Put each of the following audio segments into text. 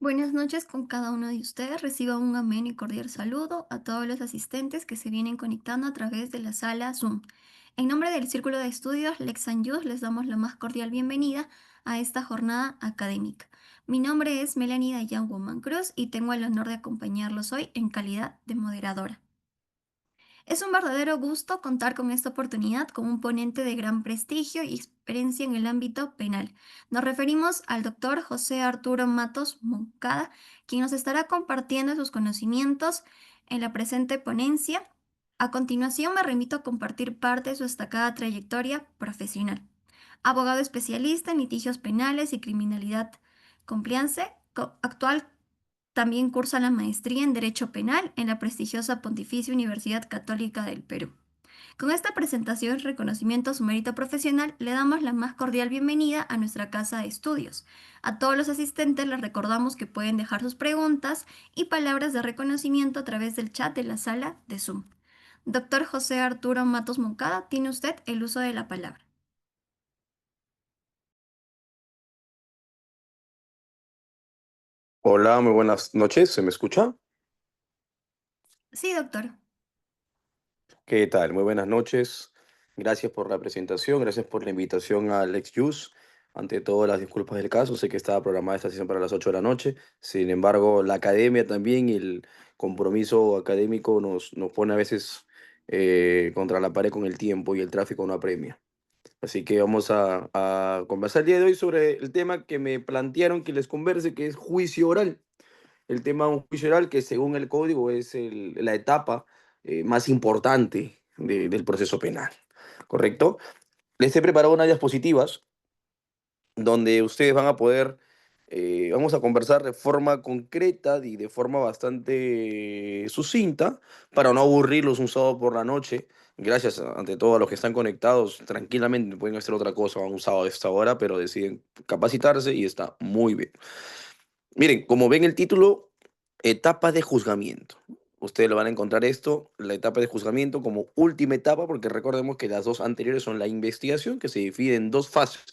Buenas noches con cada uno de ustedes. Reciba un ameno y cordial saludo a todos los asistentes que se vienen conectando a través de la sala Zoom. En nombre del Círculo de Estudios Lex Youth les damos la más cordial bienvenida a esta jornada académica. Mi nombre es Melanie Dayan Woman Cruz y tengo el honor de acompañarlos hoy en calidad de moderadora. Es un verdadero gusto contar con esta oportunidad con un ponente de gran prestigio y experiencia en el ámbito penal. Nos referimos al doctor José Arturo Matos Moncada, quien nos estará compartiendo sus conocimientos en la presente ponencia. A continuación me remito a compartir parte de su destacada trayectoria profesional. Abogado especialista en litigios penales y criminalidad compliance, actual también cursa la maestría en Derecho Penal en la prestigiosa Pontificia Universidad Católica del Perú. Con esta presentación y reconocimiento a su mérito profesional, le damos la más cordial bienvenida a nuestra casa de estudios. A todos los asistentes les recordamos que pueden dejar sus preguntas y palabras de reconocimiento a través del chat de la sala de Zoom. Doctor José Arturo Matos Moncada, tiene usted el uso de la palabra. Hola, muy buenas noches, ¿se me escucha? Sí, doctor. ¿Qué tal? Muy buenas noches. Gracias por la presentación, gracias por la invitación a Alex Jus. Ante todo, las disculpas del caso, sé que estaba programada esta sesión para las 8 de la noche. Sin embargo, la academia también y el compromiso académico nos pone a veces contra la pared con el tiempo y el tráfico no apremia. Así que vamos a conversar el día de hoy sobre el tema que me plantearon que les converse, que es juicio oral. El tema de un juicio oral que según el código es la etapa más importante del proceso penal, ¿correcto? Les he preparado unas diapositivas donde ustedes van a poder, vamos a conversar de forma concreta y de forma bastante sucinta para no aburrirlos un sábado por la noche. Gracias ante todo a los que están conectados, tranquilamente pueden hacer otra cosa un sábado a esta hora, pero deciden capacitarse y está muy bien. Miren, como ven el título, etapa de juzgamiento. Ustedes lo van a encontrar esto, la etapa de juzgamiento como última etapa, porque recordemos que las dos anteriores son la investigación, que se divide en dos fases.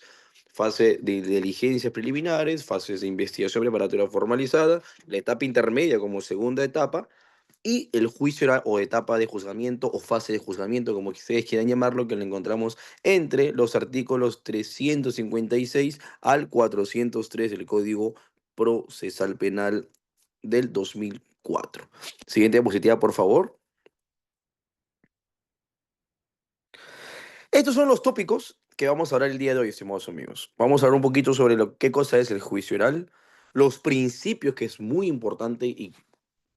Fase de diligencias preliminares, fases de investigación preparatoria formalizada, la etapa intermedia como segunda etapa y el juicio oral o etapa de juzgamiento o fase de juzgamiento, como ustedes quieran llamarlo, que lo encontramos entre los artículos 356 al 403 del Código Procesal Penal del 2004. Siguiente diapositiva, por favor. Estos son los tópicos que vamos a hablar el día de hoy, estimados amigos. Vamos a hablar un poquito sobre qué cosa es el juicio oral, los principios, que es muy importante y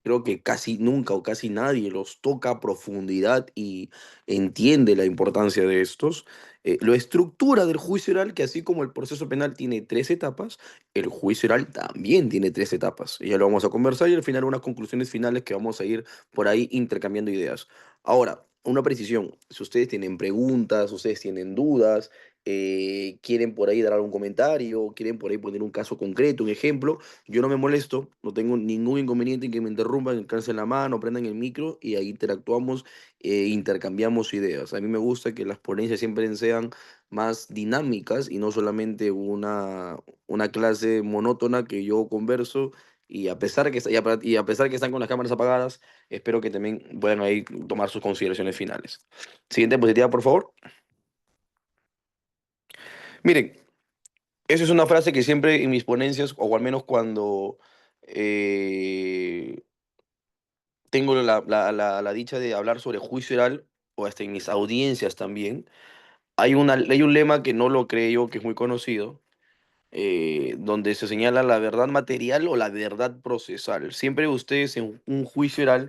creo que casi nunca o casi nadie los toca a profundidad y entiende la importancia de estos. La estructura del juicio oral, que así como el proceso penal tiene tres etapas, el juicio oral también tiene tres etapas. Y ya lo vamos a conversar y al final unas conclusiones finales que vamos a ir por ahí intercambiando ideas. Ahora, una precisión, si ustedes tienen preguntas, ustedes tienen dudas, quieren por ahí dar algún comentario, quieren por ahí poner un caso concreto, un ejemplo, yo no me molesto, no tengo ningún inconveniente en que me interrumpan, alcancen la mano, prendan el micro y ahí interactuamos, intercambiamos ideas. A mí me gusta que las ponencias siempre sean más dinámicas y no solamente una clase monótona que yo converso y a pesar que, y a pesar que están con las cámaras apagadas, espero que también puedan ahí tomar sus consideraciones finales. Siguiente diapositiva, por favor. Miren, esa es una frase que siempre en mis ponencias, o al menos cuando eh, tengo la dicha de hablar sobre juicio oral, o hasta en mis audiencias también, hay un lema que no lo creo, que es muy conocido, donde se señala la verdad material o la verdad procesal. Siempre ustedes en un juicio oral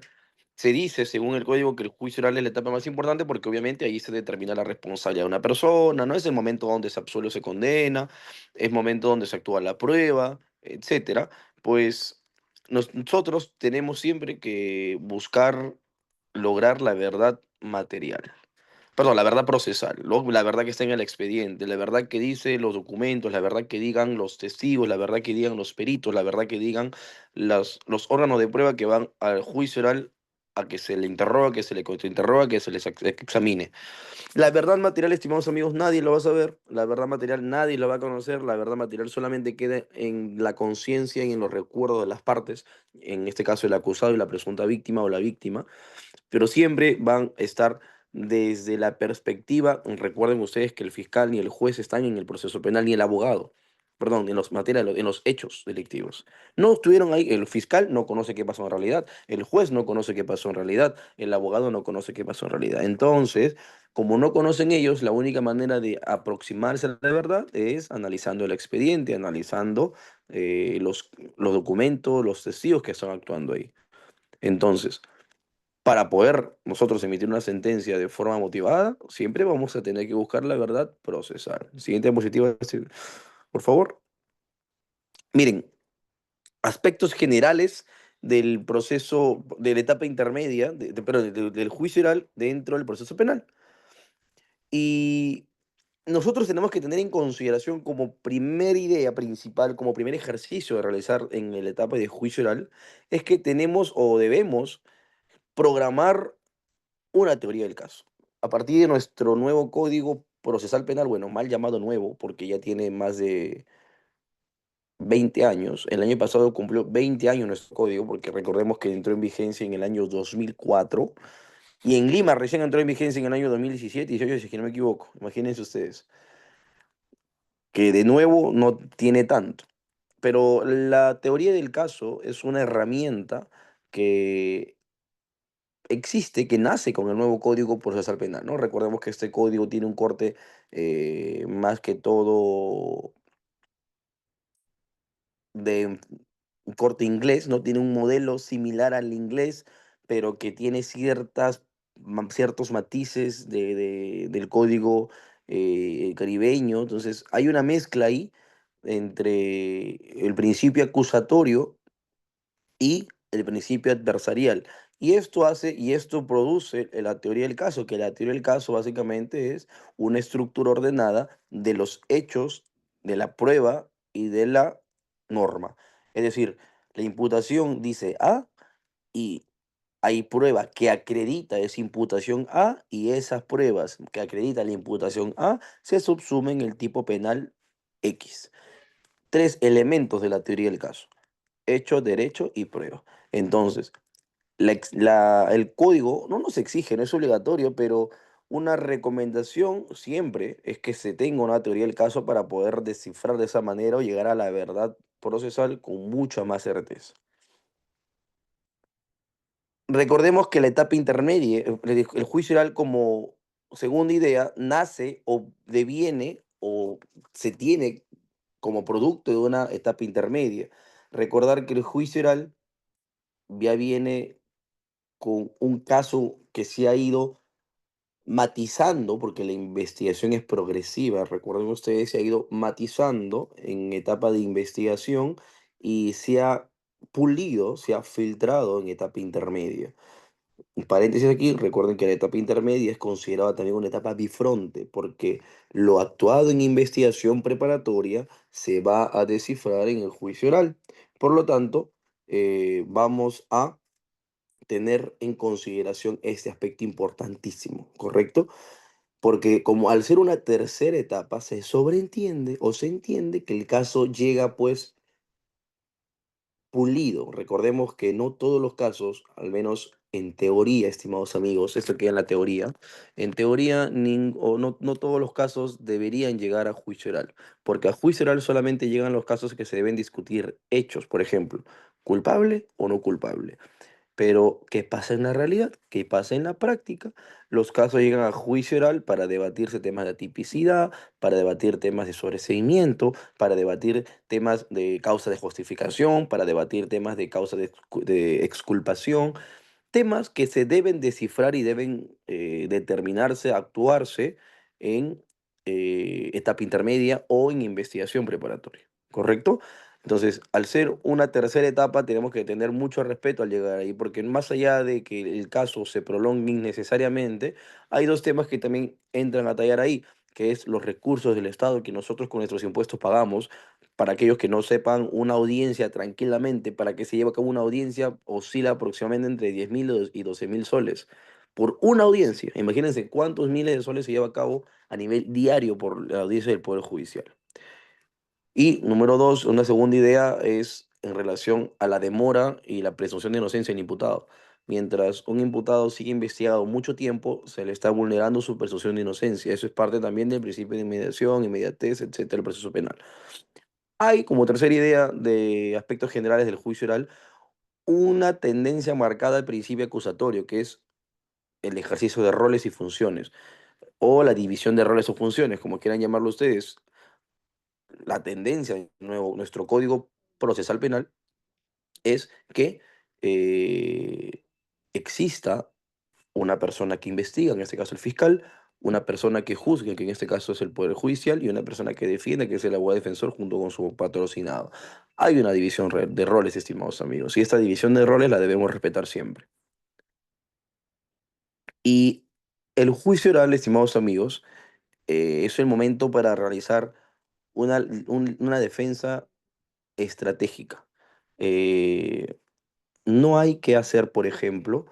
se dice, según el código, que el juicio oral es la etapa más importante porque obviamente ahí se determina la responsabilidad de una persona, no es el momento donde se absuelve o se condena, es momento donde se actúa la prueba, etcétera. Pues nosotros tenemos siempre que buscar lograr la verdad material. Perdón, la verdad procesal, la verdad que está en el expediente, la verdad que dice los documentos, la verdad que digan los testigos, la verdad que digan los peritos, la verdad que digan los órganos de prueba que van al juicio oral a que se le interroga, que se le contrainterroga, que se les examine. La verdad material, estimados amigos, nadie lo va a saber, la verdad material nadie lo va a conocer, la verdad material solamente queda en la conciencia y en los recuerdos de las partes, en este caso el acusado y la presunta víctima o la víctima, pero siempre van a estar desde la perspectiva, recuerden ustedes que el fiscal ni el juez están en el proceso penal ni el abogado, perdón, en los en los hechos delictivos. No estuvieron ahí, el fiscal no conoce qué pasó en realidad, el juez no conoce qué pasó en realidad, el abogado no conoce qué pasó en realidad. Entonces, como no conocen ellos, la única manera de aproximarse a la verdad es analizando el expediente, analizando los documentos, los testigos que están actuando ahí. Entonces, para poder nosotros emitir una sentencia de forma motivada, siempre vamos a tener que buscar la verdad procesal. Siguiente diapositiva, sí, por favor. Miren, aspectos generales del proceso, de la etapa intermedia, perdón, del juicio oral dentro del proceso penal. Y nosotros tenemos que tener en consideración como primera idea principal, como primer ejercicio de realizar en la etapa de juicio oral, es que tenemos o debemos programar una teoría del caso. A partir de nuestro nuevo Código Procesal Penal, bueno, mal llamado nuevo, porque ya tiene más de 20 años, el año pasado cumplió 20 años nuestro código, porque recordemos que entró en vigencia en el año 2004, y en Lima recién entró en vigencia en el año 2017, 18, si es que no me equivoco, imagínense ustedes, que de nuevo no tiene tanto. Pero la teoría del caso es una herramienta que existe, que nace con el nuevo Código Procesal Penal, ¿no? Recordemos que este código tiene un corte más que todo de un corte inglés, ¿no? Tiene un modelo similar al inglés, pero que tiene ciertos matices del código caribeño. Entonces, hay una mezcla ahí entre el principio acusatorio y el principio adversarial. Y esto produce la teoría del caso, que la teoría del caso básicamente es una estructura ordenada de los hechos, de la prueba y de la norma. Es decir, la imputación dice A y hay prueba que acredita esa imputación A y esas pruebas que acreditan la imputación A se subsumen en el tipo penal X. Tres elementos de la teoría del caso: hecho, derecho y prueba. Entonces, el código no nos exige, no es obligatorio, pero una recomendación siempre es que se tenga una teoría del caso para poder descifrar de esa manera o llegar a la verdad procesal con mucha más certeza. Recordemos que la etapa intermedia, el juicio oral como segunda idea, nace o deviene o se tiene como producto de una etapa intermedia. Recordar que el juicio oral ya viene con un caso que se ha ido matizando, porque la investigación es progresiva, recuerden ustedes, se ha ido matizando en etapa de investigación y se ha pulido, se ha filtrado en etapa intermedia. Un paréntesis aquí, recuerden que la etapa intermedia es considerada también una etapa bifronte, porque lo actuado en investigación preparatoria se va a descifrar en el juicio oral. Por lo tanto, vamos a tener en consideración este aspecto importantísimo, ¿correcto? Porque como al ser una tercera etapa, se sobreentiende o se entiende que el caso llega pues pulido. Recordemos que no todos los casos, al menos en teoría, estimados amigos, esto queda en la teoría, en teoría o no todos los casos deberían llegar a juicio oral, porque a juicio oral solamente llegan los casos que se deben discutir hechos, por ejemplo, culpable o no culpable. Pero, ¿qué pasa en la realidad? ¿Qué pasa en la práctica? Los casos llegan a juicio oral para debatirse temas de atipicidad, para debatir temas de sobreseimiento, para debatir temas de causa de justificación, para debatir temas de causa de exculpación, temas que se deben descifrar y deben determinarse, actuarse en etapa intermedia o en investigación preparatoria, ¿correcto? Entonces, al ser una tercera etapa, tenemos que tener mucho respeto al llegar ahí, porque más allá de que el caso se prolongue innecesariamente, hay dos temas que también entran a tallar ahí, que es los recursos del Estado que nosotros con nuestros impuestos pagamos Para aquellos que no sepan, una audiencia tranquilamente, para que se lleve a cabo una audiencia, oscila aproximadamente entre 10.000 y 12.000 soles. Por una audiencia, imagínense cuántos miles de soles se lleva a cabo a nivel diario por la audiencia del Poder Judicial. Y número dos, una segunda idea es en relación a la demora y la presunción de inocencia del imputado. Mientras un imputado sigue investigado mucho tiempo, se le está vulnerando su presunción de inocencia. Eso es parte también del principio de inmediación, inmediatez, etcétera, del proceso penal. Hay, como tercera idea de aspectos generales del juicio oral, una tendencia marcada al principio acusatorio, que es el ejercicio de roles y funciones, o la división de roles o funciones, como quieran llamarlo ustedes. La tendencia de nuestro Código Procesal Penal es que eh, exista una persona que investiga, en este caso el fiscal, una persona que juzgue, que en este caso es el Poder Judicial, y una persona que defiende, que es el abogado defensor, junto con su patrocinado. Hay una división de roles, estimados amigos, y esta división de roles la debemos respetar siempre. Y el juicio oral, estimados amigos, es el momento para realizar una defensa estratégica. Eh, no hay que hacer, por ejemplo,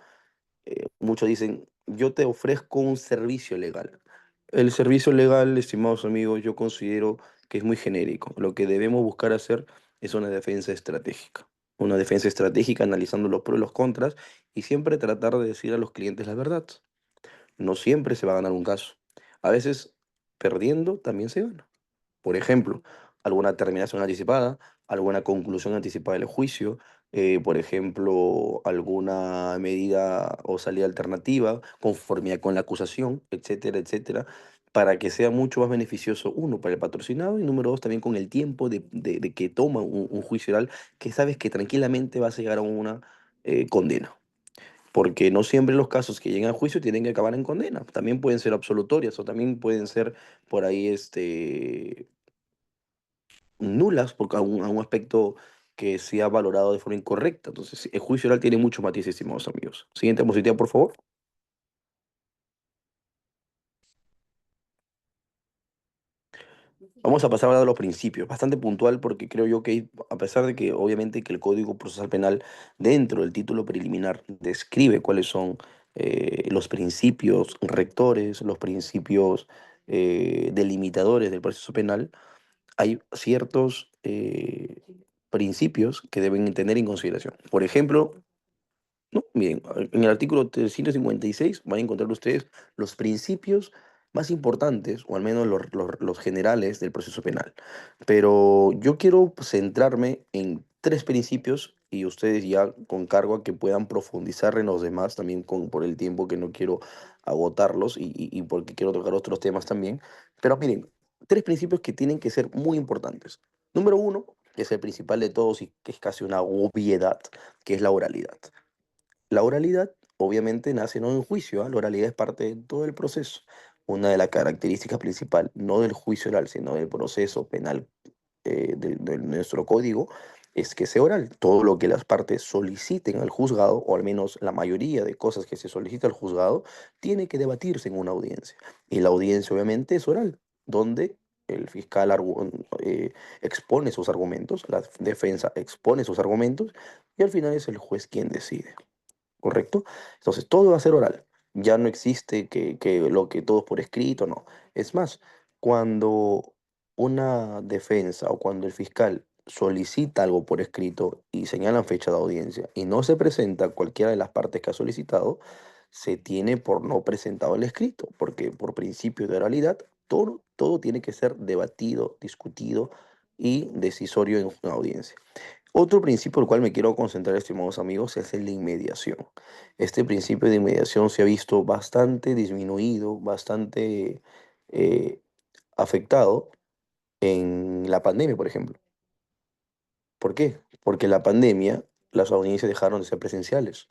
muchos dicen, yo te ofrezco un servicio legal. El servicio legal, estimados amigos, yo considero que es muy genérico. Lo que debemos buscar hacer es una defensa estratégica. Una defensa estratégica analizando los pros y los contras y siempre tratar de decir a los clientes la verdad. No siempre se va a ganar un caso. A veces, perdiendo, también se gana. Por ejemplo, alguna terminación anticipada, alguna conclusión anticipada del juicio, por ejemplo, alguna medida o salida alternativa, conformidad con la acusación, etcétera, etcétera, para que sea mucho más beneficioso, uno, para el patrocinado y número dos, también con el tiempo de que toma un juicio oral, que sabes que tranquilamente vas a llegar a una condena. Porque no siempre los casos que llegan a juicio tienen que acabar en condena. También pueden ser absolutorias o también pueden ser por ahí nulas porque a un aspecto que sea valorado de forma incorrecta. Entonces, el juicio oral tiene muchos matices, estimados amigos. Siguiente diapositiva, por favor. Vamos a pasar ahora a los principios, bastante puntual porque creo yo que a pesar de que obviamente que el Código Procesal Penal dentro del título preliminar describe cuáles son los principios rectores, los principios delimitadores del proceso penal, hay ciertos principios que deben tener en consideración. Por ejemplo, no, miren, en el artículo 356 van a encontrar ustedes los principios más importantes, o al menos los generales del proceso penal. Pero yo quiero centrarme en tres principios y ustedes ya con cargo a que puedan profundizar en los demás, también por el tiempo que no quiero agotarlos y porque quiero tocar otros temas también. Pero miren, tres principios que tienen que ser muy importantes. Número uno, que es el principal de todos y que es casi una obviedad, que es la oralidad. La oralidad obviamente nace no en juicio, ¿ah? La oralidad es parte de todo el proceso. Una de las características principales, no del juicio oral, sino del proceso penal de nuestro código, es que sea oral. Todo lo que las partes soliciten al juzgado, o al menos la mayoría de cosas que se solicita al juzgado, tiene que debatirse en una audiencia. Y la audiencia obviamente es oral, donde el fiscal expone sus argumentos, la defensa expone sus argumentos, y al final es el juez quien decide. ¿Correcto? Entonces, todo va a ser oral. Ya no existe que lo que todo es por escrito, no. Es más, cuando una defensa o cuando el fiscal solicita algo por escrito y señalan fecha de audiencia y no se presenta cualquiera de las partes que ha solicitado, se tiene por no presentado el escrito, porque por principio de oralidad, todo tiene que ser debatido, discutido y decisorio en una audiencia. Otro principio al cual me quiero concentrar, estimados amigos, es el de inmediación. Este principio de inmediación se ha visto bastante disminuido, bastante eh, afectado en la pandemia, por ejemplo. ¿Por qué? Porque en la pandemia las audiencias dejaron de ser presenciales.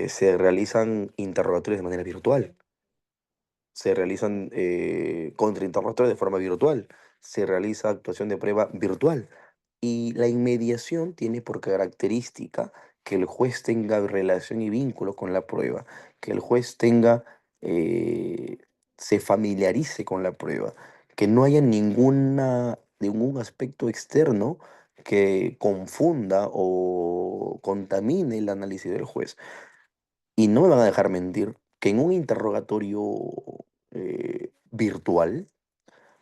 Se realizan interrogatorios de manera virtual, se realizan contrainterrogatorios de forma virtual, se realiza actuación de prueba virtual. Y la inmediación tiene por característica que el juez tenga relación y vínculo con la prueba, que el juez tenga, se familiarice con la prueba, que no haya ninguna ningún aspecto externo que confunda o contamine el análisis del juez. Y no me van a dejar mentir que en un interrogatorio virtual,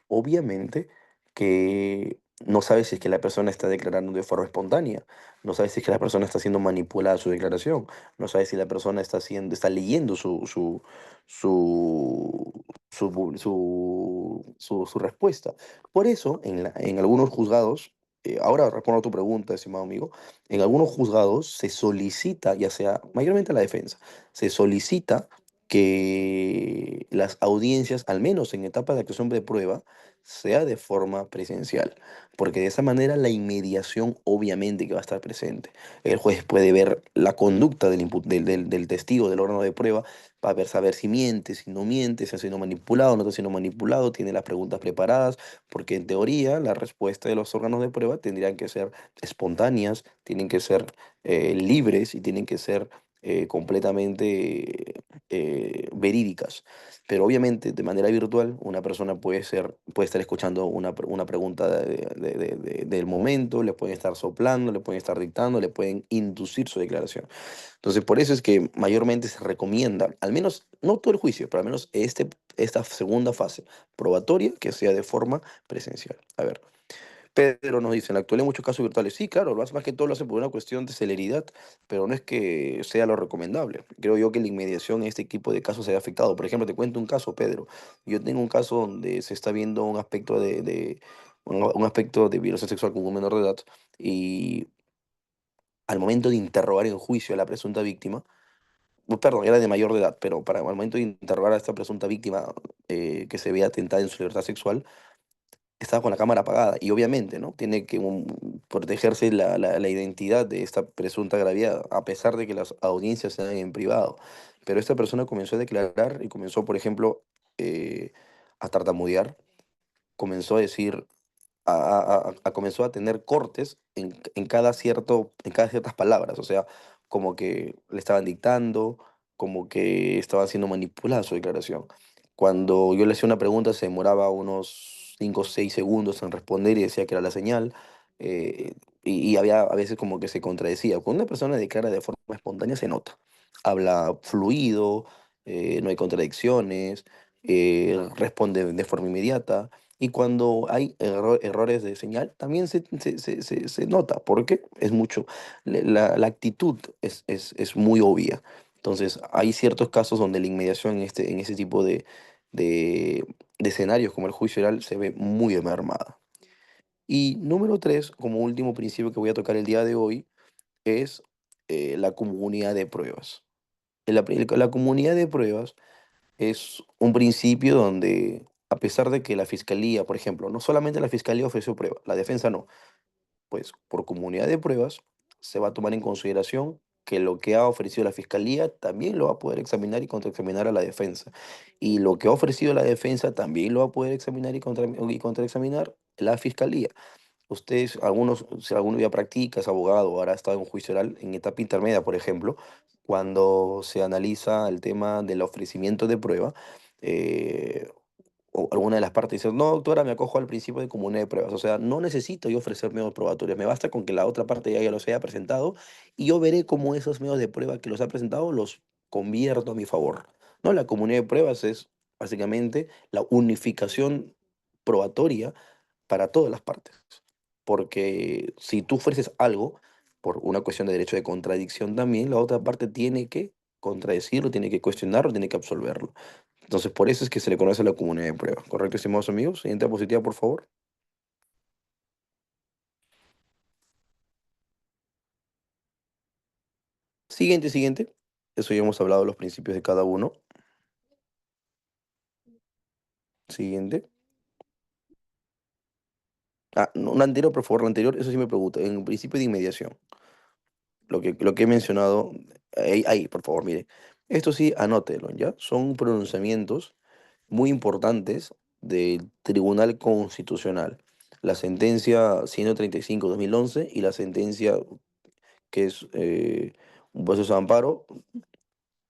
obviamente que no sabes si es que la persona está declarando de forma espontánea, no sabes si es que la persona está siendo manipulada su declaración, no sabes si la persona está leyendo su, su respuesta. Por eso, en algunos juzgados, ahora respondo a tu pregunta, estimado amigo, en algunos juzgados se solicita, ya sea mayormente a la defensa, se solicita que las audiencias, al menos en etapa de actuación de prueba, sea de forma presencial, porque de esa manera la inmediación obviamente que va a estar presente. El juez puede ver la conducta del testigo del órgano de prueba, para ver, saber si miente, si no miente, si ha sido manipulado, no está siendo manipulado, tiene las preguntas preparadas, porque en teoría la respuesta de los órganos de prueba tendrían que ser espontáneas, tienen que ser libres y tienen que ser completamente verídicas. Pero obviamente de manera virtual una persona puede estar escuchando una pregunta del momento, le pueden estar soplando, le pueden estar dictando, le pueden inducir su declaración. Entonces por eso es que mayormente se recomienda, al menos, no todo el juicio, pero al menos esta segunda fase probatoria que sea de forma presencial. A ver. Pedro nos dice, en la actualidad hay muchos casos virtuales. Sí, claro, lo hace más que todo lo hacen por una cuestión de celeridad, pero no es que sea lo recomendable. Creo yo que la inmediación en este tipo de casos se ha afectado. Por ejemplo, te cuento un caso, Pedro. Yo tengo un caso donde se está viendo un aspecto un aspecto de violación sexual con un menor de edad y al momento de interrogar en juicio a la presunta víctima, perdón, era de mayor de edad, pero para el momento de interrogar a esta presunta víctima que se vea atentada en su libertad sexual, estaba con la cámara apagada y obviamente, ¿no? Tiene que protegerse la identidad de esta presunta gravedad, a pesar de que las audiencias se dan en privado. Pero esta persona comenzó a declarar y comenzó, por ejemplo, a tartamudear, comenzó a decir, comenzó a tener cortes en cada ciertas palabras, o sea, como que le estaban dictando, como que estaba siendo manipulada su declaración. Cuando yo le hacía una pregunta se demoraba unos 5 o 6 segundos en responder y decía que era la señal, eh, y había a veces como que se contradecía. Cuando una persona declara de forma espontánea se nota, habla fluido, no hay contradicciones, responde de forma inmediata. Y cuando hay errores de señal, también se nota, porque es mucho, la actitud es muy obvia. Entonces, hay ciertos casos donde la inmediación en ese tipo de, de escenarios como el juicio oral se ve muy mermada. Y número tres, como último principio que voy a tocar el día de hoy, es la comunidad de pruebas. La comunidad de pruebas es un principio donde, a pesar de que la fiscalía, por ejemplo, no solamente la fiscalía ofreció pruebas, la defensa no, pues por comunidad de pruebas se va a tomar en consideración que lo que ha ofrecido la fiscalía también lo va a poder examinar y contraexaminar a la defensa. Y lo que ha ofrecido la defensa también lo va a poder examinar y contraexaminar la fiscalía. Ustedes, algunos, si alguno ya practica, es abogado, ahora está en un juicio oral en etapa intermedia, por ejemplo, cuando se analiza el tema del ofrecimiento de prueba, eh, o alguna de las partes dice, no, doctora, me acojo al principio de comunidad de pruebas. O sea, no necesito yo ofrecer medios probatorios, me basta con que la otra parte ya los haya presentado y yo veré cómo esos medios de prueba que los ha presentado los convierto a mi favor. ¿No? La comunidad de pruebas es básicamente la unificación probatoria para todas las partes. Porque si tú ofreces algo, por una cuestión de derecho de contradicción también, la otra parte tiene que contradecirlo, tiene que cuestionarlo, tiene que absolverlo. Entonces, por eso es que se le conoce a la comunidad de prueba. ¿Correcto, estimados amigos? Siguiente diapositiva, por favor. Siguiente. Eso ya hemos hablado de los principios de cada uno. Siguiente. Ah, no, la anterior, por favor, la anterior, eso sí me pregunta. En el principio de inmediación. Lo que he mencionado, ahí, por favor, mire. Esto sí, anótelo, ¿ya? Son pronunciamientos muy importantes del Tribunal Constitucional. La sentencia 135/2011 y la sentencia que es un proceso de amparo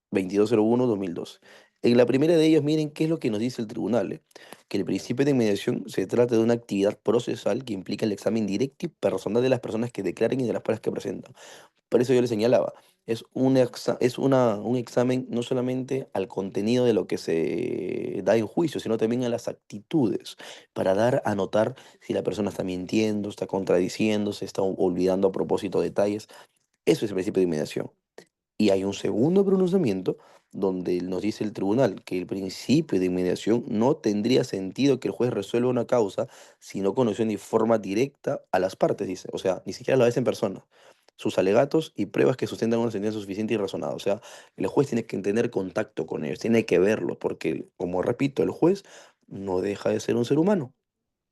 2201/2012. En la primera de ellas, miren qué es lo que nos dice el tribunal, ¿eh? Que el principio de inmediación se trata de una actividad procesal que implica el examen directo y personal de las personas que declaren y de las pruebas que presentan. Por eso yo le señalaba, un examen no solamente al contenido de lo que se da en juicio, sino también a las actitudes, para dar a notar si la persona está mintiendo, está contradiciendo, se está olvidando a propósito detalles. Eso es el principio de inmediación. Y hay un segundo pronunciamiento donde nos dice el tribunal que el principio de inmediación no tendría sentido que el juez resuelva una causa si no conoció ni forma directa a las partes, dice. O sea, ni siquiera la vez en persona. Sus alegatos y pruebas que sustentan una sentencia suficiente y razonada. O sea, el juez tiene que tener contacto con ellos, tiene que verlo, porque, como repito, el juez no deja de ser un ser humano,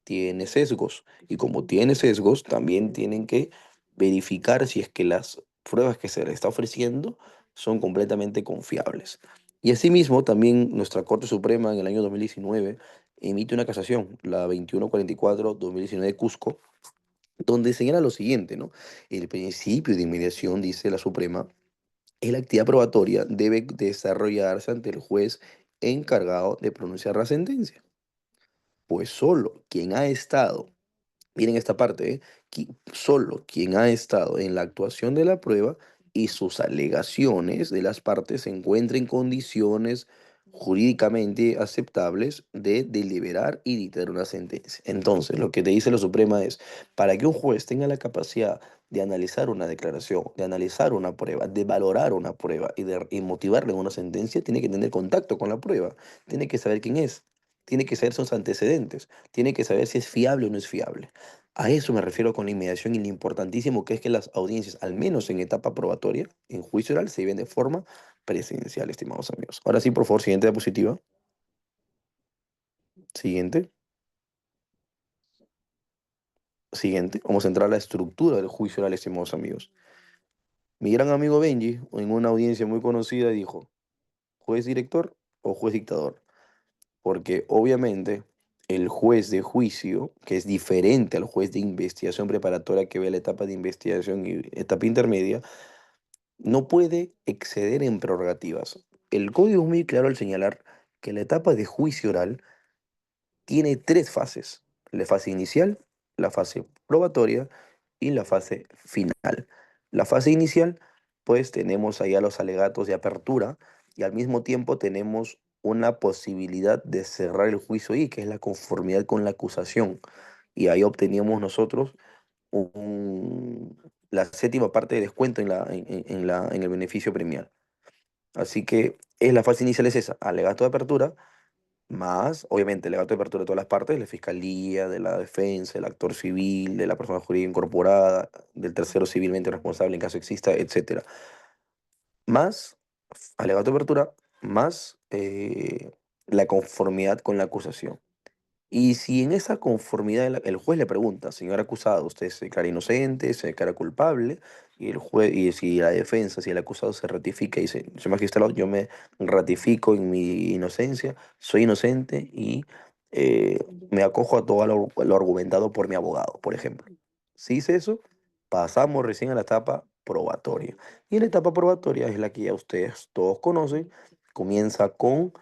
tiene sesgos y como tiene sesgos, también tienen que verificar si es que las pruebas que se le está ofreciendo son completamente confiables. Y asimismo, también nuestra Corte Suprema en el año 2019 emite una casación, la 2144-2019 Cusco, donde señala lo siguiente, ¿no? El principio de inmediación, dice la Suprema, es la actividad probatoria debe desarrollarse ante el juez encargado de pronunciar la sentencia. Pues solo quien ha estado, miren esta parte, ¿eh? Solo quien ha estado en la actuación de la prueba y sus alegaciones de las partes se encuentra en condiciones jurídicamente aceptables de deliberar y dictar una sentencia. Entonces, lo que te dice la Suprema es, para que un juez tenga la capacidad de analizar una declaración, de analizar una prueba, de valorar una prueba y motivarle en una sentencia, tiene que tener contacto con la prueba, tiene que saber quién es, tiene que saber sus antecedentes, tiene que saber si es fiable o no es fiable. A eso me refiero con la inmediación y lo importantísimo que es que las audiencias, al menos en etapa probatoria, en juicio oral, se lleven de forma presencial, estimados amigos. Ahora sí, por favor, siguiente diapositiva. Siguiente. Siguiente. Vamos a entrar a la estructura del juicio oral, estimados amigos. Mi gran amigo Benji, en una audiencia muy conocida, dijo, ¿juez director o juez dictador? Porque obviamente el juez de juicio, que es diferente al juez de investigación preparatoria que ve la etapa de investigación y etapa intermedia, no puede exceder en prerrogativas. El código es muy claro al señalar que la etapa de juicio oral tiene tres fases: la fase inicial, la fase probatoria y la fase final. La fase inicial, pues tenemos allá los alegatos de apertura y al mismo tiempo tenemos una posibilidad de cerrar el juicio y que es la conformidad con la acusación. Y ahí obteníamos nosotros la séptima parte de descuento en el beneficio premial. Así que es la fase inicial es esa, alegato de apertura, más, obviamente, el alegato de apertura de todas las partes, de la fiscalía, de la defensa, del actor civil, de la persona jurídica incorporada, del tercero civilmente responsable en caso exista, etcétera. Más alegato de apertura, más la conformidad con la acusación. Y si en esa conformidad el juez le pregunta, señor acusado, ¿usted se declara inocente, se declara culpable? Y el juez, y si la defensa, si el acusado se ratifica y dice, señor magistrado, yo me ratifico en mi inocencia, soy inocente y me acojo a todo lo argumentado por mi abogado, por ejemplo. Si dice eso, pasamos recién a la etapa probatoria. Y la etapa probatoria es la que ya ustedes todos conocen, comienza con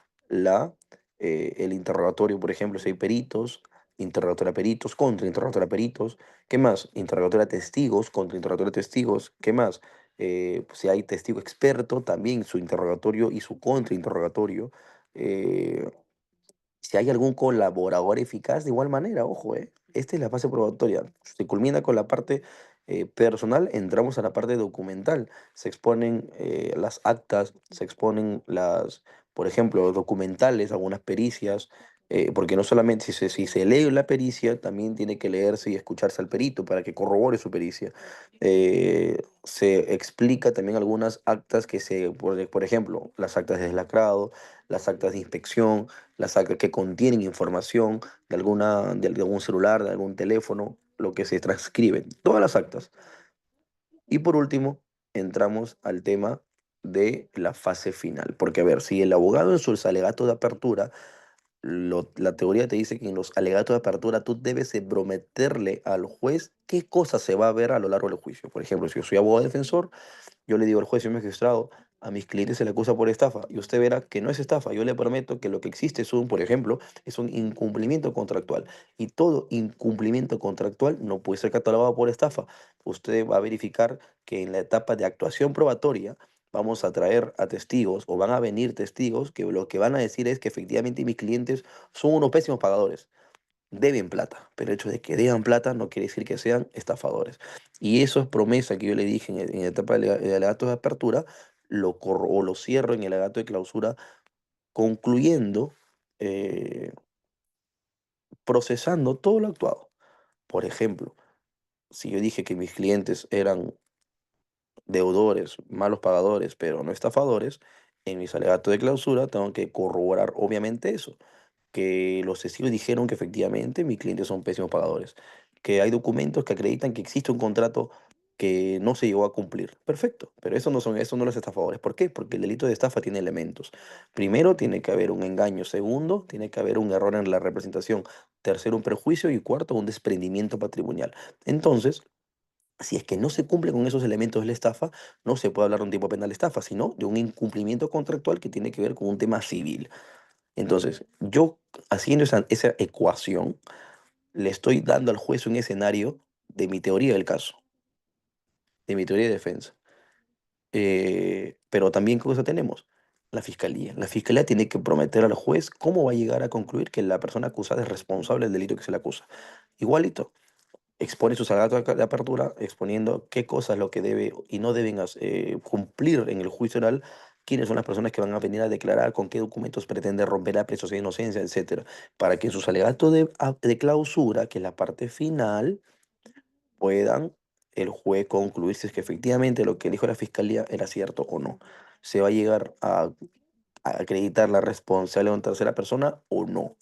el interrogatorio, por ejemplo, si hay peritos, interrogatorio a peritos, contrainterrogatorio a peritos, ¿qué más? Interrogatorio a testigos, contrainterrogatorio a testigos, ¿qué más? Si hay testigo experto, también su interrogatorio y su contrainterrogatorio. Eh, si hay algún colaborador eficaz, de igual manera, ojo, esta es la fase probatoria. Se culmina con la parte personal, entramos a la parte documental. Se exponen las actas, se exponen por ejemplo, documentales, algunas pericias, porque no solamente si se lee la pericia, también tiene que leerse y escucharse al perito para que corrobore su pericia. Se explica también algunas actas por ejemplo, las actas de deslacrado, las actas de inspección, las actas que contienen información de algún celular, de algún teléfono, lo que se transcribe, todas las actas. Y por último, entramos al tema de la fase final, porque a ver, si el abogado en sus alegatos de apertura, la teoría te dice que en los alegatos de apertura tú debes de prometerle al juez qué cosa se va a ver a lo largo del juicio. Por ejemplo, si yo soy abogado defensor, yo le digo al juez y magistrado, A mis clientes se le acusa por estafa y usted verá que no es estafa. Yo le prometo que lo que existe es un, por ejemplo, es un incumplimiento contractual y todo incumplimiento contractual no puede ser catalogado por estafa. Usted va a verificar que en la etapa de actuación probatoria vamos a traer a testigos o van a venir testigos que lo que van a decir es que efectivamente mis clientes son unos pésimos pagadores, deben plata, pero el hecho de que deban plata no quiere decir que sean estafadores. Y eso es promesa que yo le dije en la etapa de alegato de apertura, o lo cierro en el alegato de clausura, concluyendo, eh, procesando todo lo actuado. Por ejemplo, si yo dije que mis clientes eran deudores, malos pagadores, pero no estafadores, en mis alegatos de clausura tengo que corroborar obviamente eso, que los testigos dijeron que efectivamente mis clientes son pésimos pagadores, que hay documentos que acreditan que existe un contrato que no se llegó a cumplir. Perfecto, pero eso no los estafadores. ¿Por qué? Porque el delito de estafa tiene elementos. Primero, tiene que haber un engaño. Segundo, tiene que haber un error en la representación. Tercero, un perjuicio. Y cuarto, un desprendimiento patrimonial. Entonces, si es que no se cumple con esos elementos de la estafa, no se puede hablar de un tipo penal de estafa, sino de un incumplimiento contractual que tiene que ver con un tema civil. Entonces, yo haciendo esa ecuación, le estoy dando al juez un escenario de mi teoría del caso, de mi teoría de defensa. Pero también, ¿qué cosa tenemos? La fiscalía. La fiscalía tiene que prometer al juez cómo va a llegar a concluir que la persona acusada es responsable del delito que se le acusa. Igualito, expone sus alegatos de apertura, exponiendo qué cosas lo que debe y no deben cumplir en el juicio oral, quiénes son las personas que van a venir a declarar, con qué documentos pretende romper la presunción de inocencia, etcétera, para que en sus alegatos de clausura, que es la parte final, puedan el juez concluir si es que efectivamente lo que dijo la fiscalía era cierto o no. ¿Se va a llegar a acreditar la responsabilidad de una tercera persona o no?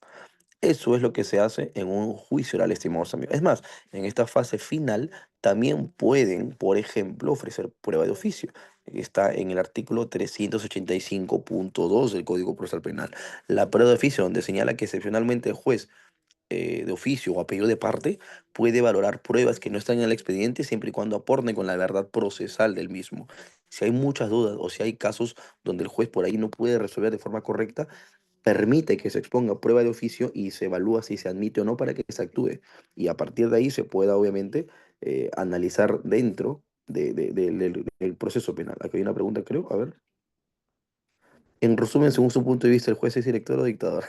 Eso es lo que se hace en un juicio oral, estimados amigos. Es más, en esta fase final también pueden, por ejemplo, ofrecer prueba de oficio. Está en el artículo 385.2 del Código Procesal Penal. La prueba de oficio, donde señala que excepcionalmente el juez, de oficio o apellido de parte, puede valorar pruebas que no están en el expediente siempre y cuando aporten con la verdad procesal del mismo. Si hay muchas dudas o si hay casos donde el juez por ahí no puede resolver de forma correcta, permite que se exponga prueba de oficio y se evalúa si se admite o no para que se actúe. Y a partir de ahí se pueda, obviamente, analizar dentro del proceso penal. Aquí hay una pregunta, creo. A ver. En resumen, según su punto de vista, ¿el juez es director o dictador?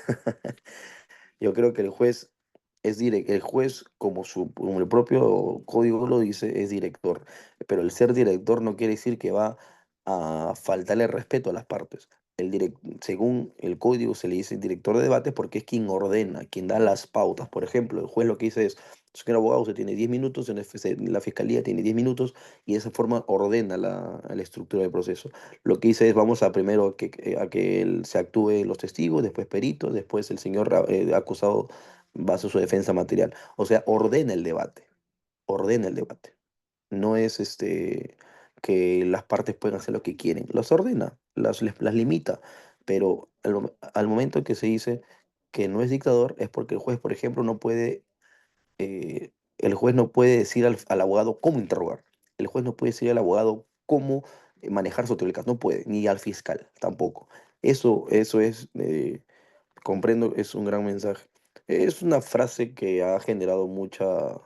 Yo creo que el juez, como el propio código lo dice, es director. Pero el ser director no quiere decir que va a faltarle respeto a las partes. Según el código se le dice director de debate porque es quien ordena, quien da las pautas. Por ejemplo, el juez lo que dice es, señor abogado, usted tiene 10 minutos, la fiscalía tiene 10 minutos y de esa forma ordena la estructura del proceso. Lo que dice es, vamos a primero a que se actúe los testigos, después peritos, después el señor acusado va a hacer su defensa material. O sea, ordena el debate, ordena el debate. No es que las partes pueden hacer lo que quieren, las ordena, las limita, pero al momento que se dice que no es dictador es porque el juez, por ejemplo, el juez no puede decir al abogado cómo interrogar, el juez no puede decir al abogado cómo manejar su teoría, no puede, ni al fiscal tampoco. Eso es, comprendo, es un gran mensaje. Es una frase que ha generado mucha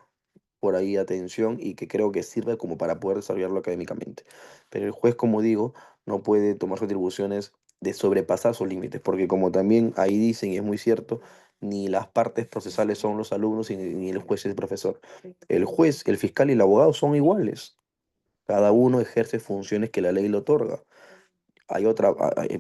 por ahí atención y que creo que sirve como para poder desarrollarlo académicamente. Pero el juez, como digo, no puede tomar sus atribuciones de sobrepasar sus límites, porque como también ahí dicen, y es muy cierto, ni las partes procesales son los alumnos y ni el juez es el profesor. El juez, el fiscal y el abogado son iguales. Cada uno ejerce funciones que la ley le otorga.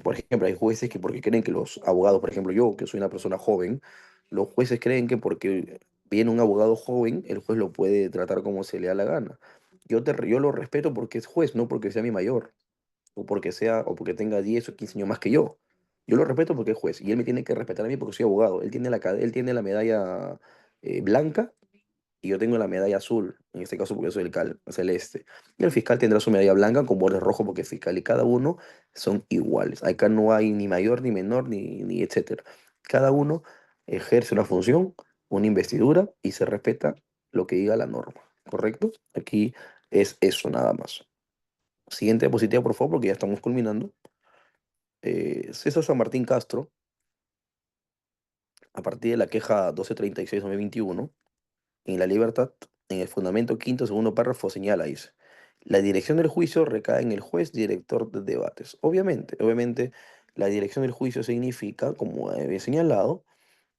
Por ejemplo, hay jueces que porque creen que los abogados, por ejemplo, yo, que soy una persona joven, los jueces creen que porque viene un abogado joven, el juez lo puede tratar como se le da la gana. Yo lo respeto porque es juez, no porque sea mi mayor, o porque tenga 10 o 15 años más que yo. Yo lo respeto porque es juez, y él me tiene que respetar a mí porque soy abogado. Él tiene la medalla blanca y yo tengo la medalla azul, en este caso porque soy celeste. Y el fiscal tendrá su medalla blanca con bordes rojos porque es fiscal y cada uno son iguales. Acá no hay ni mayor, ni menor, ni etcétera. Cada uno ejerce una función, una investidura y se respeta lo que diga la norma, ¿correcto? Aquí es eso nada más. Siguiente diapositiva, por favor, porque ya estamos culminando. César San Martín Castro, a partir de la queja 1236-2021, en La Libertad, en el fundamento quinto, segundo párrafo, señala, dice, la dirección del juicio recae en el juez director de debates. Obviamente, la dirección del juicio significa, como había señalado,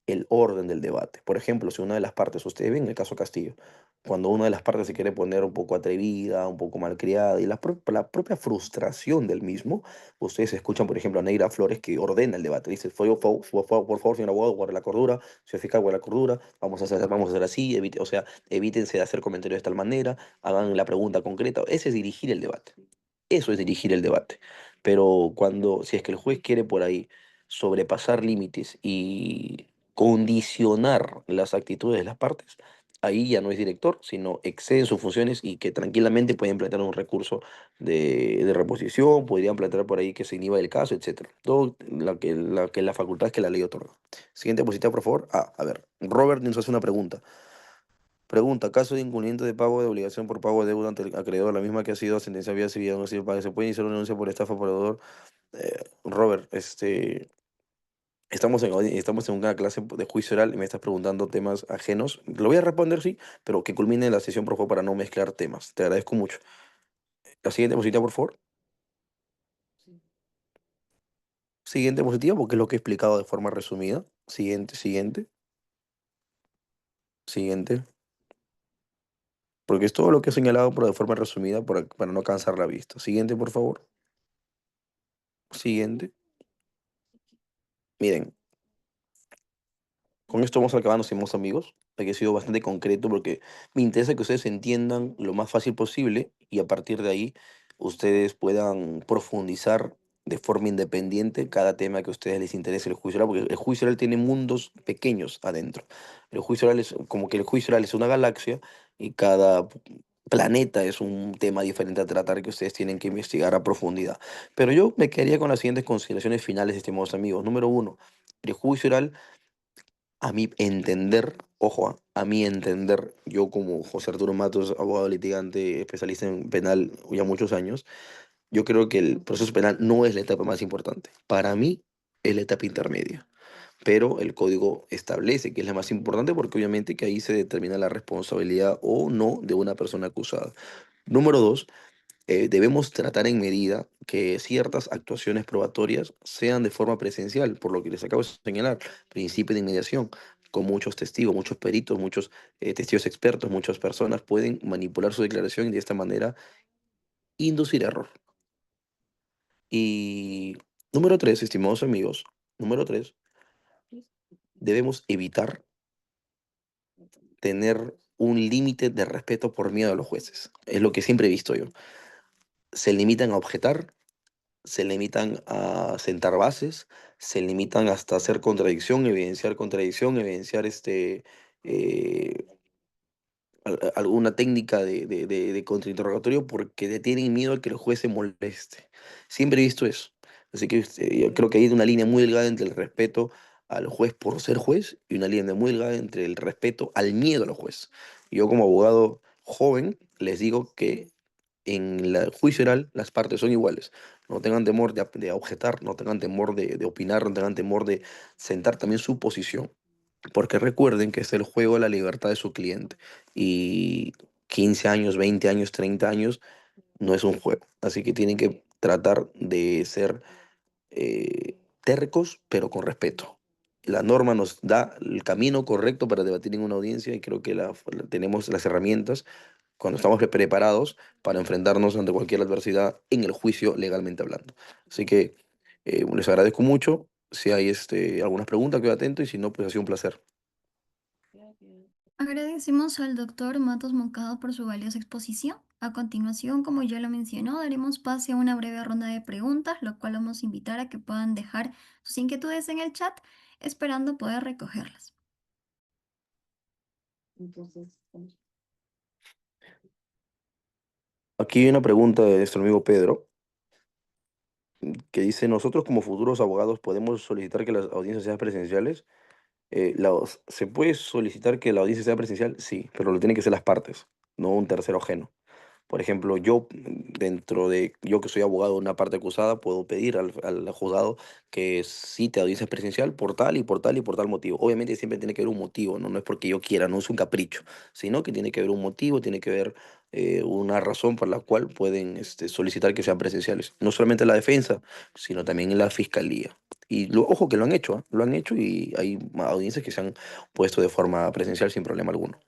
el orden del debate. Por ejemplo, si una de las partes, ustedes ven el caso Castillo, cuando una de las partes se quiere poner un poco atrevida, un poco malcriada, y la propia frustración del mismo, ustedes escuchan, por ejemplo, a Neira Flores que ordena el debate. Dice, por favor, señor abogado, guarde la cordura, señor fiscal, guarde la cordura, vamos a hacer así, o sea, evítense de hacer comentarios de tal manera, hagan la pregunta concreta. Ese es dirigir el debate. Eso es dirigir el debate. Pero si es que el juez quiere por ahí sobrepasar límites y condicionar las actitudes de las partes, ahí ya no es director, sino excede sus funciones y que tranquilamente pueden plantear un recurso de reposición, podrían plantear por ahí que se inhiba el caso, etcétera. Todo la facultad es que la ley otorga. Siguiente diapositiva, por favor. A ver, Robert nos hace una pregunta. Pregunta, caso de incumplimiento de pago de obligación por pago de deuda ante el acreedor, la misma que ha sido sentencia vía civil, no sirve para que se puede iniciar una denuncia por estafa por deudor. Robert, estamos en una clase de juicio oral y me estás preguntando temas ajenos. Lo voy a responder, sí, pero que culmine la sesión, por favor, para no mezclar temas. Te agradezco mucho. La siguiente diapositiva, por favor. Siguiente diapositiva, porque es lo que he explicado de forma resumida. Siguiente. Porque es todo lo que he señalado, pero de forma resumida para no cansar la vista. Siguiente, por favor. Siguiente. Miren, con esto vamos acabando, somos amigos. Aquí he sido bastante concreto porque me interesa que ustedes entiendan lo más fácil posible y a partir de ahí ustedes puedan profundizar de forma independiente cada tema que a ustedes les interese el juicio oral, porque el juicio oral tiene mundos pequeños adentro. El juicio oral es como que el juicio oral es una galaxia y cada planeta es un tema diferente a tratar que ustedes tienen que investigar a profundidad. Pero yo me quedaría con las siguientes consideraciones finales, estimados amigos. Número uno, el juicio oral a mi entender, ojo, a mi entender, yo como José Arturo Matos, abogado litigante, especialista en penal ya muchos años, yo creo que el proceso penal no es la etapa más importante. Para mí es la etapa intermedia, pero el código establece que es la más importante porque obviamente que ahí se determina la responsabilidad o no de una persona acusada. Número dos, debemos tratar en medida que ciertas actuaciones probatorias sean de forma presencial, por lo que les acabo de señalar, principio de inmediación, con muchos testigos, muchos peritos, muchos testigos expertos, muchas personas pueden manipular su declaración y de esta manera inducir error. Y número tres, estimados amigos, número tres, debemos evitar tener un límite de respeto por miedo a los jueces. Es lo que siempre he visto yo. Se limitan a objetar, se limitan a sentar bases, se limitan hasta hacer contradicción, evidenciar eh, alguna técnica de contrainterrogatorio porque le tienen miedo a que el juez se moleste. Siempre he visto eso. Así que yo creo que hay una línea muy delgada entre el respeto al juez por ser juez y una línea muy delgada entre el respeto al miedo al juez. Yo como abogado joven les digo que en el juicio oral las partes son iguales. No tengan temor de objetar, no tengan temor de opinar, no tengan temor de sentar también su posición. Porque recuerden que es el juego de la libertad de su cliente. Y 15 años, 20 años, 30 años no es un juego. Así que tienen que tratar de ser tercos, pero con respeto. La norma nos da el camino correcto para debatir en una audiencia y creo que tenemos las herramientas cuando estamos preparados para enfrentarnos ante cualquier adversidad en el juicio legalmente hablando. Así que les agradezco mucho. Si hay algunas preguntas, quedo atento y si no, pues ha sido un placer. Agradecemos al doctor Matos Moncada por su valiosa exposición. A continuación, como ya lo mencionó, daremos pase a una breve ronda de preguntas, lo cual vamos a invitar a que puedan dejar sus inquietudes en el chat, esperando poder recogerlas. Aquí hay una pregunta de nuestro amigo Pedro, que dice, nosotros como futuros abogados podemos solicitar que las audiencias sean presenciales. ¿Se puede solicitar que la audiencia sea presencial? Sí, pero lo tienen que ser las partes, no un tercero ajeno. Por ejemplo, yo, dentro de, yo que soy abogado de una parte acusada, puedo pedir al juzgado que cite audiencia presencial por tal y por tal y por tal motivo. Obviamente siempre tiene que haber un motivo, ¿no? No es porque yo quiera, no es un capricho, sino que tiene que haber un motivo, tiene que haber una razón por la cual pueden solicitar que sean presenciales. No solamente la defensa, sino también la fiscalía. Y ojo que lo han hecho, ¿ah? Lo han hecho y hay audiencias que se han puesto de forma presencial sin problema alguno.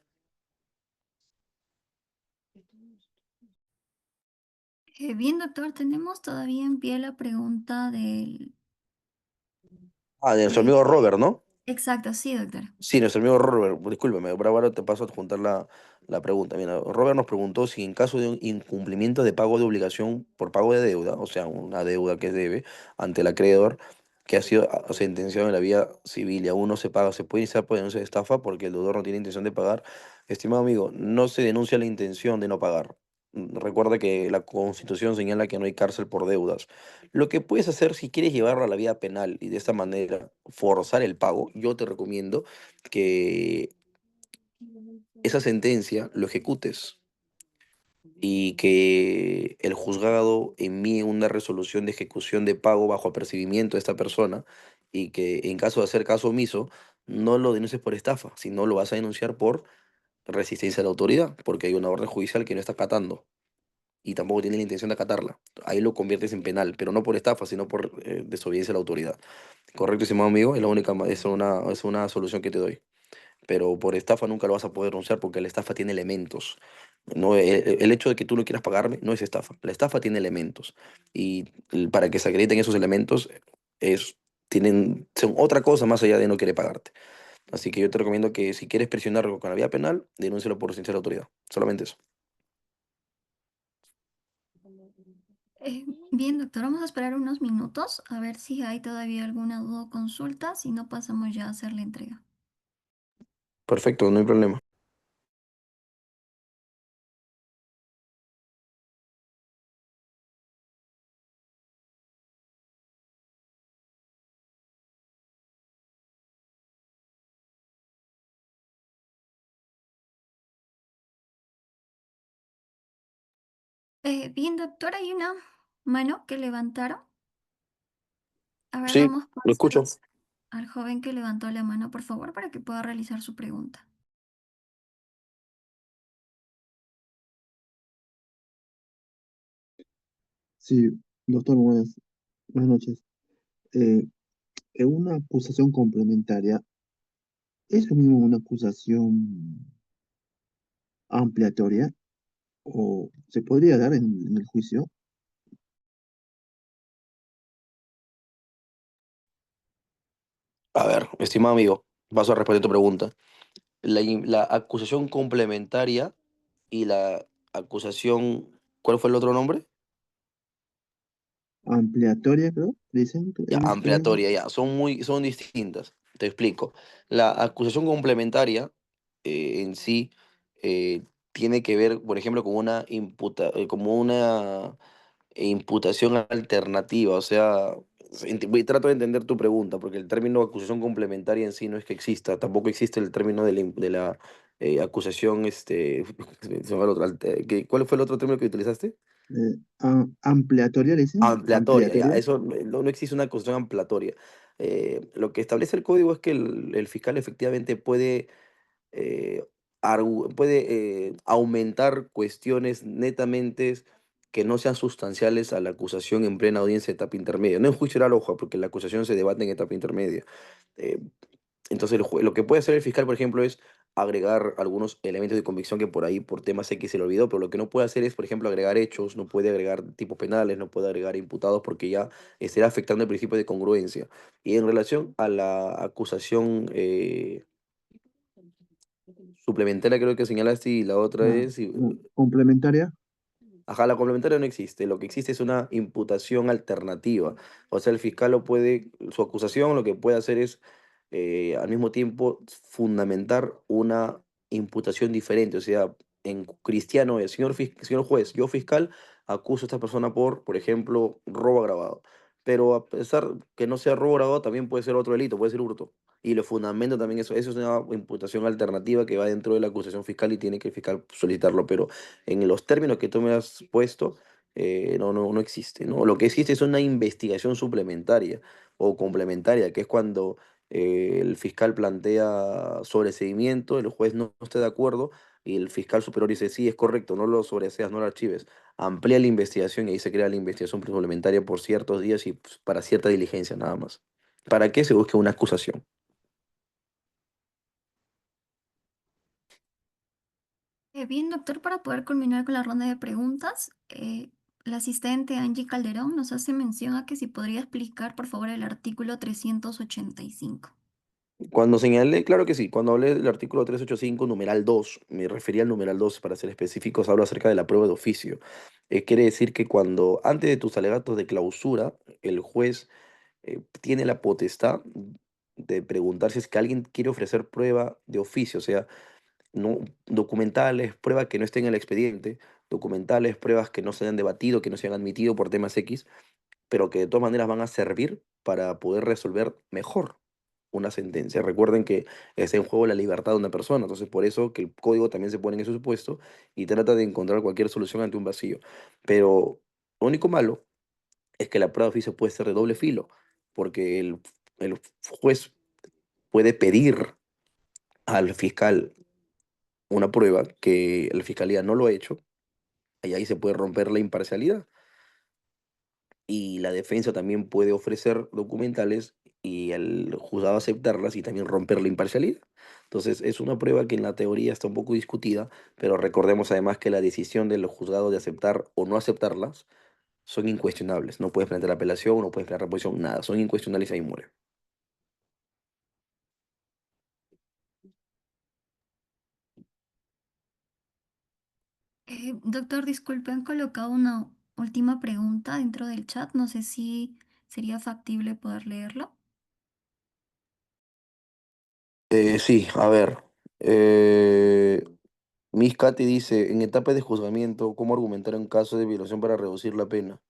Bien, doctor, tenemos todavía en pie la pregunta Ah, de nuestro de... amigo Robert, ¿no? Exacto, sí, doctor. Sí, nuestro amigo Robert, discúlpeme, ahora te paso a juntar la pregunta. Mira, Robert nos preguntó si en caso de un incumplimiento de pago de obligación por pago de deuda, o sea, una deuda que debe ante el acreedor que ha sido sentenciado en la vía civil y aún no se paga, se puede iniciar por denuncia de estafa porque el deudor no tiene intención de pagar. Estimado amigo, no se denuncia la intención de no pagar. Recuerda que la Constitución señala que no hay cárcel por deudas. Lo que puedes hacer si quieres llevarlo a la vía penal y de esta manera forzar el pago, yo te recomiendo que esa sentencia lo ejecutes y que el juzgado envíe una resolución de ejecución de pago bajo apercibimiento de esta persona y que en caso de hacer caso omiso, no lo denuncies por estafa, sino lo vas a denunciar por resistencia a la autoridad, porque hay una orden judicial que no está acatando y tampoco tiene la intención de acatarla. Ahí lo conviertes en penal, pero no por estafa, sino por desobediencia a la autoridad. Correcto, estimado amigo, es la única, es una solución que te doy. Pero por estafa nunca lo vas a poder denunciar porque la estafa tiene elementos. No, el hecho de que tú no quieras pagarme no es estafa. La estafa tiene elementos. Y para que se acrediten esos elementos, es, son otra cosa más allá de no querer pagarte. Así que yo te recomiendo que si quieres presionarlo con la vía penal, denúncialo por resistencia a la autoridad. Solamente eso. Bien, doctor, vamos a esperar unos minutos a ver si hay todavía alguna duda o consulta, si no pasamos ya a hacer la entrega. Perfecto, no hay problema. Bien, doctor, hay una mano que levantaron. A ver, Sí, damos lo paso escucho. al joven que levantó la mano, por favor, para que pueda realizar su pregunta. Sí, doctor, buenas noches. Eh, en una acusación complementaria, ¿es lo mismo una acusación ampliatoria o se podría dar en el juicio A ver, estimado amigo, paso a responder tu pregunta. La acusación complementaria y la acusación, ¿cuál fue el otro nombre? ampliatoria, creo? Dicen Ya, ampliatoria, ya, son distintas. Te explico. La acusación complementaria en sí tiene que ver, por ejemplo, con como una imputación alternativa. O sea, trato de entender tu pregunta, porque el término acusación complementaria en sí no es que exista, tampoco existe el término de la acusación, se me va el otro, ¿cuál fue el otro término que utilizaste? ampliatoria, le dicen, Ampliatoria, ya, ampliatoria. eso no existe una acusación ampliatoria. Lo que establece el código es que el fiscal efectivamente puede, eh, puede aumentar cuestiones netamente que no sean sustanciales a la acusación en plena audiencia de etapa intermedia. No en juicio oral, ojo, porque la acusación se debate en etapa intermedia. Eh, entonces, lo que puede hacer el fiscal, por ejemplo, es agregar algunos elementos de convicción que por ahí, por temas X, se le olvidó, pero lo que no puede hacer es, por ejemplo, agregar hechos, no puede agregar tipos penales, no puede agregar imputados, porque ya estará afectando el principio de congruencia. Y en relación a la acusación suplementaria, creo que señalaste, y la otra Ah, es, complementaria. ajá, la complementaria no existe, lo que existe es una imputación alternativa. O sea, el fiscal lo puede, su acusación lo que puede hacer es al mismo tiempo fundamentar una imputación diferente. O sea, en cristiano es, señor juez, yo fiscal acuso a esta persona por ejemplo, robo agravado. Pero a pesar que no sea robo agravado, también puede ser otro delito, puede ser hurto. y lo fundamento también eso es una imputación alternativa que va dentro de la acusación fiscal y tiene que el fiscal solicitarlo, pero en los términos que tú me has puesto, no existe, ¿no? Lo que existe es una investigación suplementaria o complementaria, que es cuando el fiscal plantea sobreseimiento, el juez no está de acuerdo y el fiscal superior dice, sí, es correcto, no lo sobreseas, no lo archives, amplía la investigación y ahí se crea la investigación suplementaria por ciertos días y pues, para cierta diligencia nada más. ¿Para qué se busque una acusación? Bien, doctor, para poder culminar con la ronda de preguntas, la asistente Angie Calderón nos hace mención a que si podría explicar, por favor, el artículo 385. Cuando señalé, claro que sí, cuando hablé del artículo 385 numeral 2 me refería al numeral 2 para ser específicos, hablo acerca de la prueba de oficio. Quiere decir que cuando, antes de tus alegatos de clausura, el juez tiene la potestad de preguntar si es que alguien quiere ofrecer prueba de oficio, o sea, no, documentales, pruebas que no estén en el expediente, documentales, pruebas que no se hayan debatido, que no se hayan admitido por temas X, pero que de todas maneras van a servir para poder resolver mejor una sentencia. Recuerden que está en juego la libertad de una persona, entonces por eso que el código también se pone en ese supuesto y trata de encontrar cualquier solución ante un vacío. Pero lo único malo es que la prueba de oficio puede ser de doble filo, porque el juez puede pedir al fiscal una prueba que la fiscalía no lo ha hecho, y ahí se puede romper la imparcialidad. Y la defensa también puede ofrecer documentales y el juzgado aceptarlas y también romper la imparcialidad. Entonces, es una prueba que en la teoría está un poco discutida, pero recordemos además que la decisión del juzgado de aceptar o no aceptarlas son incuestionables. No puedes plantear apelación, no puedes plantear reposición, nada. Son incuestionables y ahí muere. Doctor, disculpe, han colocado una última pregunta dentro del chat. No sé si sería factible poder leerlo. Sí, a ver. eh, Miss Katy dice, en etapa de juzgamiento, ¿cómo argumentar un caso de violación para reducir la pena?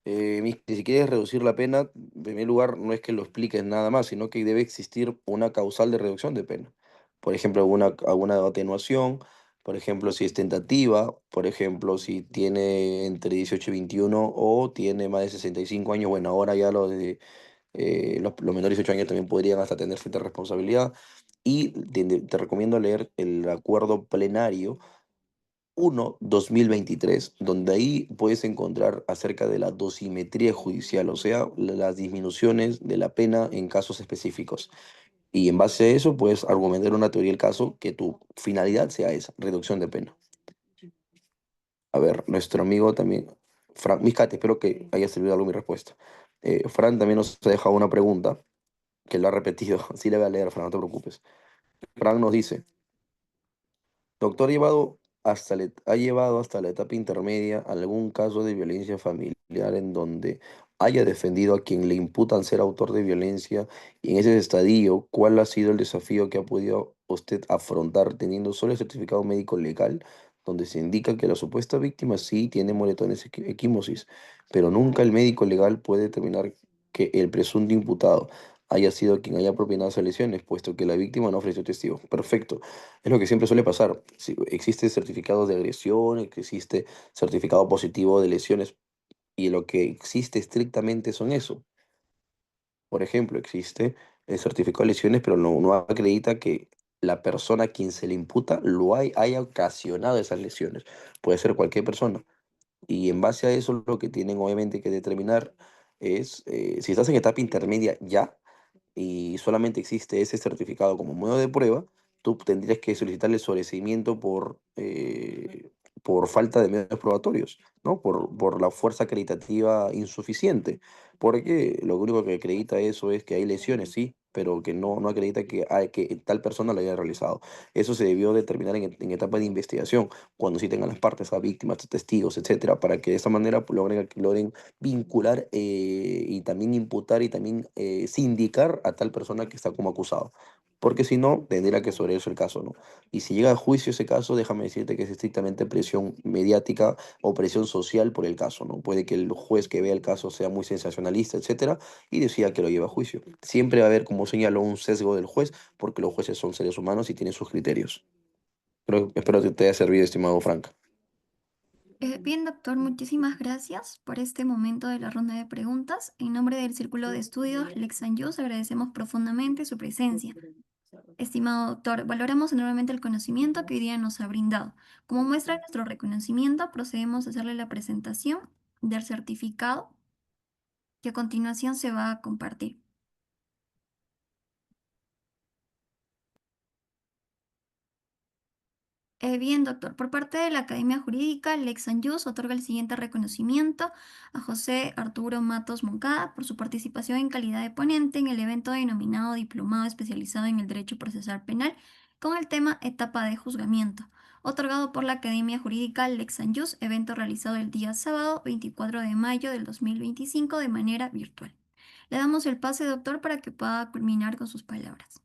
Si quieres reducir la pena, en primer lugar, no es que lo expliques nada más, sino que debe existir una causal de reducción de pena. Por ejemplo, alguna atenuación, por ejemplo, si es tentativa, por ejemplo, si tiene entre 18 y 21 o tiene más de 65 años, bueno, ahora ya los menores de 18 años también podrían hasta tener cierta responsabilidad. Y te recomiendo leer el acuerdo plenario 1/2023, donde ahí puedes encontrar acerca de la dosimetría judicial, o sea, las disminuciones de la pena en casos específicos. Y en base a eso puedes argumentar una teoría del caso que tu finalidad sea esa, reducción de pena. A ver, nuestro amigo también, Fran, Miscate, espero que haya servido algo mi respuesta. Fran también nos ha dejado una pregunta, que lo ha repetido, sí le voy a leer, Fran, no te preocupes. Fran nos dice, doctor, ha llevado hasta la etapa intermedia algún caso de violencia familiar en donde haya defendido a quien le imputan ser autor de violencia y en ese estadio, ¿cuál ha sido el desafío que ha podido usted afrontar teniendo solo el certificado médico legal donde se indica que la supuesta víctima sí tiene moretones equimosis, pero nunca el médico legal puede determinar que el presunto imputado haya sido quien haya propinado esas lesiones, puesto que la víctima no ofreció testigos? Perfecto. Es lo que siempre suele pasar. Si existe certificado de agresión, existe certificado positivo de lesiones, y lo que existe estrictamente son eso. Por ejemplo, existe el certificado de lesiones, pero no acredita que la persona a quien se le imputa haya ocasionado esas lesiones. Puede ser cualquier persona. Y en base a eso, lo que tienen obviamente que determinar es si estás en etapa intermedia ya y solamente existe ese certificado como modo de prueba, tú tendrías que solicitarle sobreseimiento por falta de medios probatorios, ¿no? Por la fuerza acreditativa insuficiente, porque lo único que acredita eso es que hay lesiones, sí, pero que no acredita que tal persona lo haya realizado. Eso se debió determinar en etapa de investigación, cuando sí tengan las partes, a víctimas, testigos, etcétera, para que de esa manera pues, logren vincular y también imputar y también sindicar a tal persona que está como acusado. porque si no, tendría que sobre eso el caso, ¿no? Y si llega a juicio ese caso, déjame decirte que es estrictamente presión mediática o presión social por el caso, ¿no? Puede que el juez que vea el caso sea muy sensacionalista, etcétera, y decida que lo lleve a juicio. Siempre va a haber, como señaló, un sesgo del juez, porque los jueces son seres humanos y tienen sus criterios. Espero que te haya servido, estimado Frank. Bien, doctor, muchísimas gracias por este momento de la ronda de preguntas. En nombre del Círculo de Estudios Lex Yus, agradecemos profundamente su presencia. Estimado doctor, valoramos enormemente el conocimiento que hoy día nos ha brindado. Como muestra de nuestro reconocimiento, procedemos a hacerle la presentación del certificado que a continuación se va a compartir. Bien, doctor, por parte de la Academia Jurídica, Lex Yus otorga el siguiente reconocimiento a José Arturo Matos Moncada por su participación en calidad de ponente en el evento denominado Diplomado Especializado en el Derecho Procesal Penal con el tema Etapa de Juzgamiento, otorgado por la Academia Jurídica Lex Yus, evento realizado el día sábado 24 de mayo del 2025 de manera virtual. Le damos el pase, doctor, para que pueda culminar con sus palabras.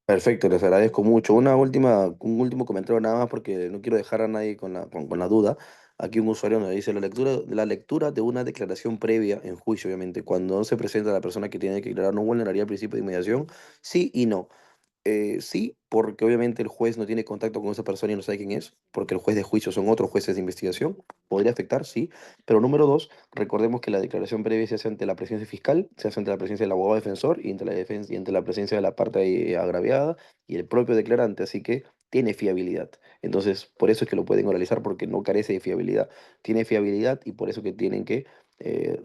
Perfecto, les agradezco mucho. Un último comentario nada más porque no quiero dejar a nadie con la duda. Aquí un usuario nos dice la lectura de una declaración previa en juicio, obviamente, cuando no se presenta la persona que tiene que declarar, no vulneraría el principio de inmediación, sí y no. Sí, porque obviamente el juez no tiene contacto con esa persona y no sabe quién es, porque el juez de juicio son otros jueces de investigación. Podría afectar, sí. Pero número dos, recordemos que la declaración previa se hace ante la presencia fiscal, se hace ante la presencia del abogado defensor y ante la defensa, y ante la presencia de la parte agraviada y el propio declarante, así que tiene fiabilidad. Entonces, por eso es que lo pueden oralizar, porque no carece de fiabilidad. Tiene fiabilidad y por eso que tienen que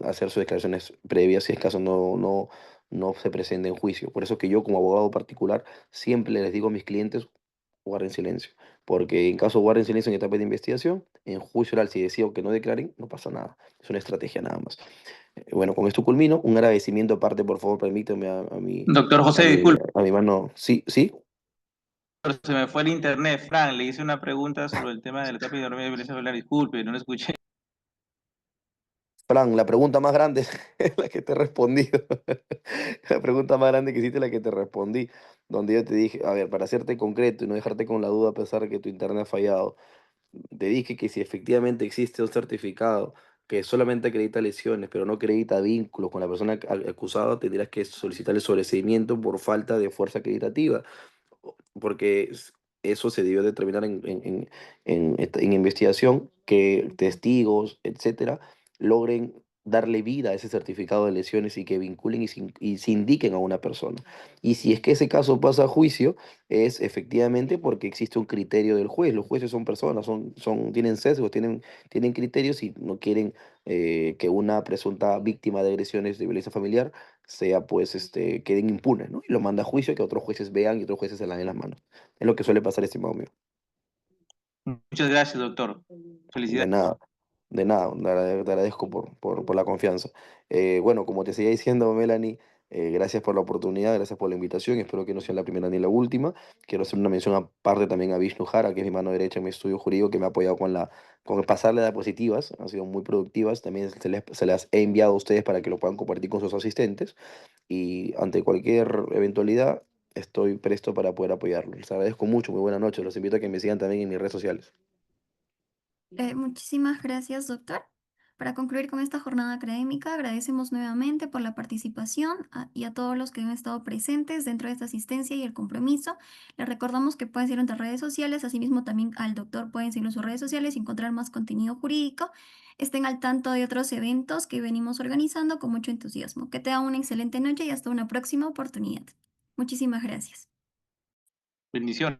hacer sus declaraciones previas si es caso no se presente en juicio. Por eso que yo como abogado particular siempre les digo a mis clientes, guarden silencio, porque en caso guarden silencio en etapa de investigación, en juicio oral, si decido que no declaren, no pasa nada. Es una estrategia nada más. Bueno, con esto culmino. Un agradecimiento aparte, por favor, permítame Doctor José, disculpe, a mi mano. Sí, sí. pero se me fue el internet. Fran, le hice una pregunta sobre el tema de la etapa de violencia celular. Disculpe, no lo escuché. Fran, la pregunta más grande es la que te he respondido. La pregunta más grande que hiciste es la que te respondí, donde yo te dije, a ver, para hacerte concreto y no dejarte con la duda a pesar de que tu internet ha fallado, te dije que si efectivamente existe un certificado que solamente acredita lesiones, pero no acredita vínculos con la persona acusada, tendrías que solicitar el sobreseimiento por falta de fuerza acreditativa, porque eso se debió determinar en investigación, que testigos, etcétera, logren darle vida a ese certificado de lesiones y que vinculen y se indiquen a una persona. Y si es que ese caso pasa a juicio, es efectivamente porque existe un criterio del juez. Los jueces son personas, tienen sesgos, tienen criterios y no quieren que una presunta víctima de agresiones de violencia familiar sea pues queden impunes, ¿no? Y lo manda a juicio que otros jueces vean y otros jueces se laven las manos. Es lo que suele pasar, estimado mío. Muchas gracias, doctor. De Felicidades. nada, de nada, te agradezco por la confianza. Bueno, como te seguía diciendo, Melanie, gracias por la oportunidad, gracias por la invitación, espero que no sea la primera ni la última. Quiero hacer una mención aparte también a Vishnu Jara, que es mi mano derecha en mi estudio jurídico, que me ha apoyado con pasarle diapositivas, han sido muy productivas, también se las he enviado a ustedes para que lo puedan compartir con sus asistentes y ante cualquier eventualidad estoy presto para poder apoyarlos. Les agradezco mucho, muy buenas noches, los invito a que me sigan también en mis redes sociales. Muchísimas gracias, doctor. Para concluir con esta jornada académica, agradecemos nuevamente por la participación y a todos los que han estado presentes dentro de esta asistencia y el compromiso. Les recordamos que pueden seguir en nuestras redes sociales, asimismo también al doctor pueden seguirlo en sus redes sociales y encontrar más contenido jurídico. Estén al tanto de otros eventos que venimos organizando con mucho entusiasmo. Que tengan una excelente noche y hasta una próxima oportunidad. Muchísimas gracias. Bendiciones.